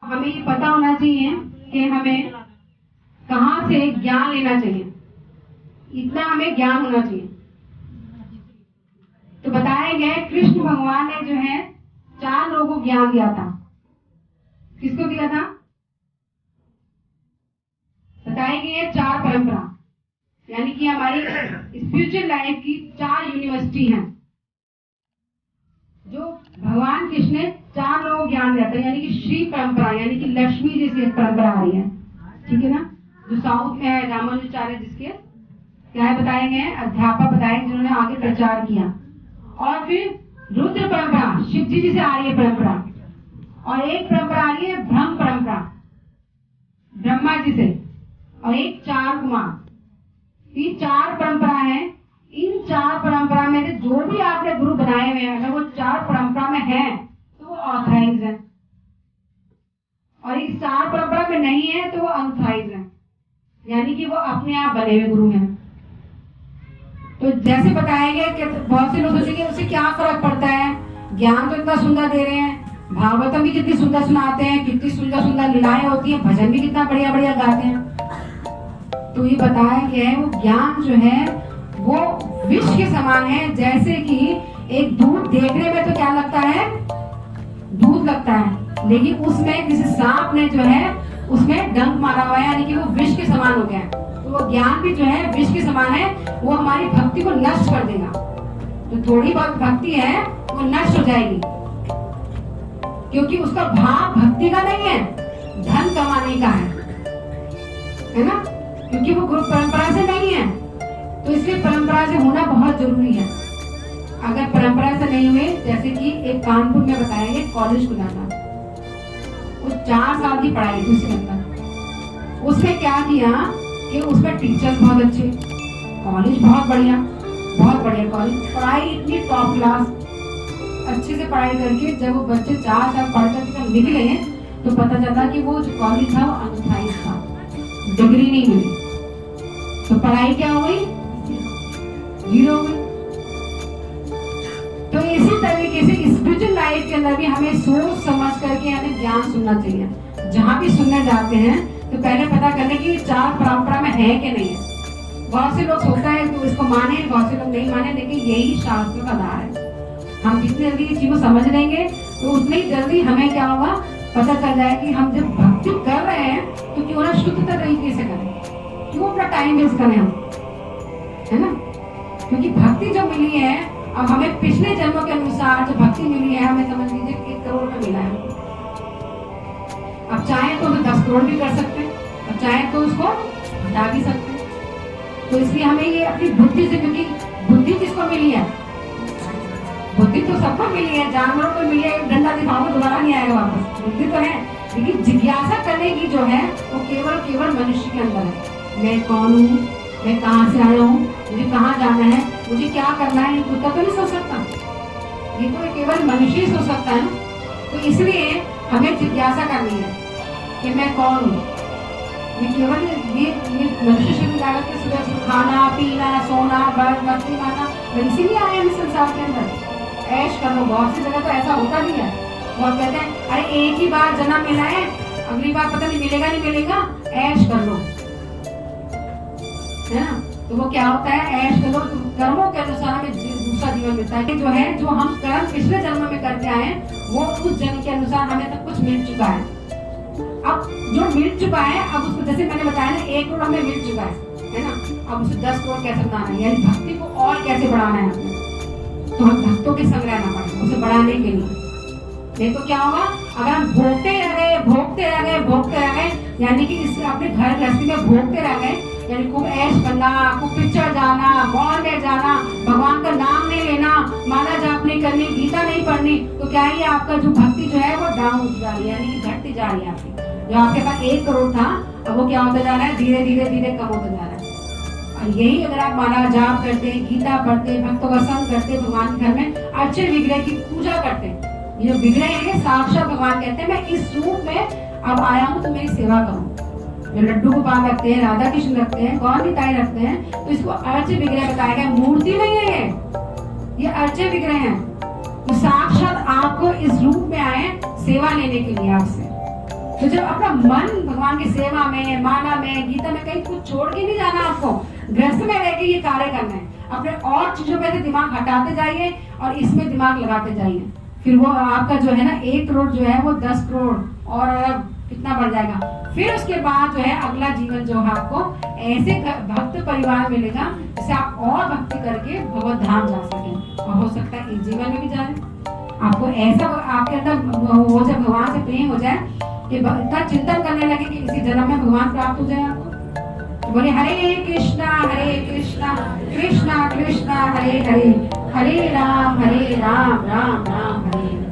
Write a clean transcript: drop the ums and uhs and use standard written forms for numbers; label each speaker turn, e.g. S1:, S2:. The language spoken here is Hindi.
S1: हमें ये पता होना चाहिए कि हमें कहाँ से ज्ञान लेना चाहिए, इतना हमें ज्ञान होना चाहिए। तो बताया गया कृष्ण भगवान ने जो है 4 लोगों को ज्ञान दिया था। किसको दिया था? बताया गया 4 परंपरा, यानी कि हमारी स्पिरिचुअल लाइफ की 4 यूनिवर्सिटी हैं जो भगवान कृष्ण ने 4 लोगों को ज्ञान दिया था। यानी कि श्री परंपरा, यानी कि लक्ष्मी जैसी एक परंपरा आ रही है, ठीक है ना, जो साउथ में है, रामानुजाचार्य जिसके क्या है बताए गए, अध्यापक बताए जिन्होंने आगे प्रचार किया। और फिर रुद्र परंपरा, शिव जी से आ रही है परंपरा। और एक परंपरा आ रही है ब्रह्म परंपरा, ब्रह्मा जी से। और एक 4 कुमार। ये 4 परंपरा है। इन 4 परंपरा में से जो भी आपने गुरु बनाए हुए हैं, अगर वो 4 परंपरा में है तो वो ऑथराइज है, और इस 4 परंपरा में नहीं है तो वो अनऑथराइज है, यानी कि वो अपने आप बने हुए गुरु हैं। तो जैसे बताया गया कि बहुत से लोग सोचेंगे उससे क्या फर्क पड़ता है, ज्ञान तो इतना सुंदर दे रहे हैं, भागवतम भी कितनी सुंदर सुनाते हैं, कितनी सुंदर सुंदर लीलाएं होती हैं, भजन भी कितना बढ़िया बढ़िया गाते हैं। तो ये बताया गया है वो ज्ञान जो है वो विष के समान है। जैसे कि एक दूध देखने में तो क्या लगता है, दूध लगता है, लेकिन उसमें किसी सांप ने जो है उसमें डंक मारा हुआ है, यानी कि वो विष के समान हो गया है। तो वो ज्ञान भी जो है विष के समान है, वो हमारी भक्ति को नष्ट कर देगा। जो थोड़ी बहुत भक्ति है वो नष्ट हो जाएगी, क्योंकि उसका भाव भक्ति का नहीं है, धन कमाने का है ना, क्योंकि वो गुरु परंपरा से नहीं है। तो इसलिए परंपरा से होना बहुत जरूरी है। अगर परंपरा से नहीं हुए, जैसे कि एक कानपुर में बताया गया कॉलेज खुला था, वो 4 साल की पढ़ाई थी उसके अंदर। उसमें क्या किया कि उसमें टीचर्स बहुत अच्छे, कॉलेज बहुत बढ़िया कॉलेज, पढ़ाई इतनी टॉप क्लास, अच्छे से पढ़ाई करके जब वो बच्चे 4 साल पढ़ करके जब निकले तो पता चला कि वो जो कॉलेज था वो अनऑथराइज था, डिग्री नहीं मिली। तो पढ़ाई क्या हो गई, 0 हो गई। तो इसी तरीके से स्पिरिचुअल लाइफ के अंदर भी हमें सोच समझ करके हमें ज्ञान सुनना चाहिए। जहाँ भी सुनने जाते हैं तो पहले पता करने की 4 परंपरा में है कि नहीं है। बहुत से लोग सोचते हैं तो इसको माने, बहुत से लोग नहीं माने, लेकिन यही शास्त्र का आधार है। हम जितनी जल्दी इस चीज को समझ लेंगे तो उतनी ही जल्दी हमें क्या होगा, पता चल जाए कि हम जब भक्ति कर रहे हैं तो क्यों ना शुद्धता तरीके से करें, क्यों अपना टाइम वेस्ट करें हम, है ना। क्योंकि भक्ति जो मिली है, अब हमें पिछले जन्मों के अनुसार जो भक्ति मिली है, हमें समझ लीजिए 1 करोड़ का मिला है। अब चाहे तो 10 करोड़ भी कर सकते हैं, और चाहे तो उसको हटा भी सकते हैं। तो इसलिए हमें ये अपनी बुद्धि से, क्योंकि बुद्धि किसको मिली है, बुद्धि तो सबको मिली है, जानवरों को मिली है, डंडा दिखाओगे दोबारा नहीं आएगा वापस, बुद्धि तो है, लेकिन जिज्ञासा करने की जो है वो केवल मनुष्य के अंदर है। मैं कौन हूँ, मैं कहाँ से आया हूँ, मुझे कहाँ जाना है, मुझे क्या करना है, कुत्ता तो नहीं सोच सकता, ये तो केवल मनुष्य ही सोच सकता है ना। तो इसलिए हमें जिज्ञासा करनी है कि मैं कौन हूँ। मैं केवल ये मनुष्य शरीर लागत के सुबह खाना पीना सोना बस मस्ती मारना, इसीलिए आए हैं संसार के अंदर, ऐश कर लो। बहुत सी जगह तो ऐसा होता भी है, बहुत कहते हैं अरे एक ही बार जन्म मिला है, अगली बार पता नहीं मिलेगा, ऐश कर लो, है ना। तो वो क्या होता है, ऐश कर लो, तो कर्मों के अनुसार हमें दूसरा जीवन मिलता है। जो है जो हम कर्म पिछले जन्म में करके आए वो उस जन्म के अनुसार हमें सब कुछ मिल चुका है। अब जो मिल चुका है, अब उसको जैसे मैंने बताया ना 1 करोड़ हमें मिल चुका है ना, अब उसे 10 करोड़ कैसे बनाना है, यानी भक्ति को और कैसे बढ़ाना है हमें, तो हम भक्तों के संग रहना पड़ेगा उसे बढ़ाने के लिए। नहीं तो क्या होगा, अगर हम भोगते रह गए, यानी कि इस अपने घर गृहस्थी में भोगते रह गए, यानी खूब ऐश करना, खूब पिक्चर जाना, मॉल में जाना, भगवान का नाम नहीं लेना, माला जाप नहीं करनी, गीता नहीं पढ़नी, तो क्या है आपका जो भक्ति जो है वो डाउन होती जा रही है, यानी कि घटती जा रही है आपकी। जो आपके पास 1 करोड़ था, अब वो क्या होता जा रहा है, धीरे धीरे कम होता जा रहा है। और यही अगर आप माला जाप करते, गीता पढ़ते, भक्तों का संग करते, भगवान के घर में अर्चे विग्रह की पूजा करते, ये जो विग्रह है साक्षात भगवान कहते हैं मैं इस रूप में अब आया हूँ तो मेरी सेवा करूँ। जो लड्डू गोपाल रखते हैं, राधा कृष्ण रखते हैं, गौर निताई रखते हैं, तो इसको अर्चे विग्रह बताया गया, मूर्ति नहीं है ये अर्चे विग्रह है। तो साक्षात आपको इस रूप में आए सेवा लेने के लिए आपसे। तो जब अपना मन भगवान की सेवा में, माला में, गीता में कहीं कुछ छोड़ के नहीं जाना आपको, गृहस्थ में रह के ये कार्य करना है। अपने और चीजों पे से दिमाग हटाते जाइए और इसमें दिमाग लगाते जाइए, फिर वो आपका जो है ना 1 करोड़ जो है वो 10 करोड़ और कितना बढ़ जाएगा। फिर उसके बाद जो है अगला जीवन जो है आपको ऐसे भक्त परिवार मिलेगा जिससे आप और भक्ति करके भगवत धाम जा सकें, और हो सकता है इस जीवन में भी जाए। आपको ऐसा आपके अंदर हो जाए, भगवान से प्रेम हो जाए कि इतना चिंतन करने लगे कि इसी जन्म में भगवान प्राप्त हो जाए आपको। बोले हरे कृष्णा कृष्णा कृष्णा हरे हरे, हरे राम राम राम हरे।